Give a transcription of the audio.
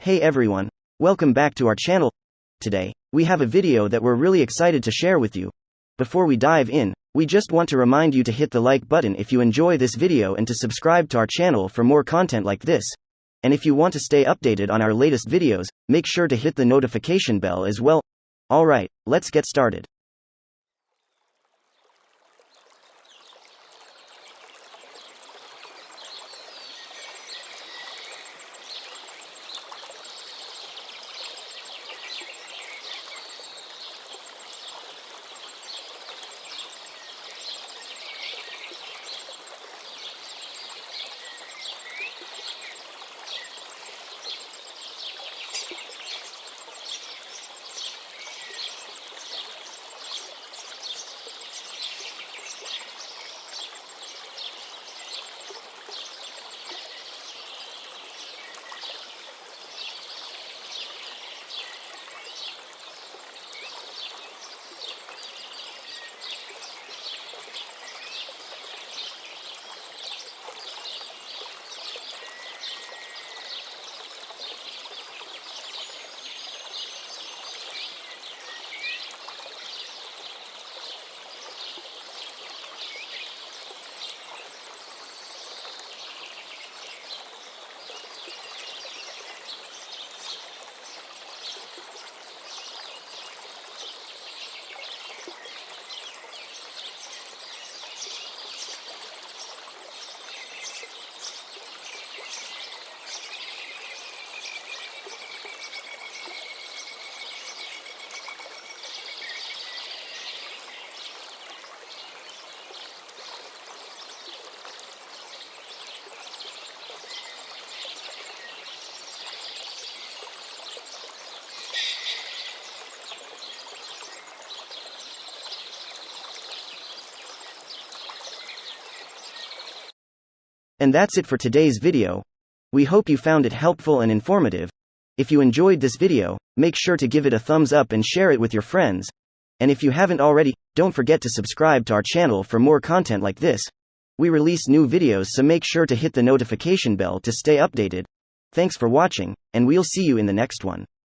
Hey everyone, welcome back to our channel. Today, we have a video that we're really excited to share with you. Before we dive in, we just want to remind you to hit the like button if you enjoy this video and to subscribe to our channel for more content like this. And if you want to stay updated on our latest videos, make sure to hit the notification bell as well. Alright, let's get started. And that's it for today's video. We hope you found it helpful and informative. If you enjoyed this video, make sure to give it a thumbs up and share it with your friends. And if you haven't already, don't forget to subscribe to our channel for more content like this. We release new videos, so make sure to hit the notification bell to stay updated. Thanks for watching, and we'll see you in the next one.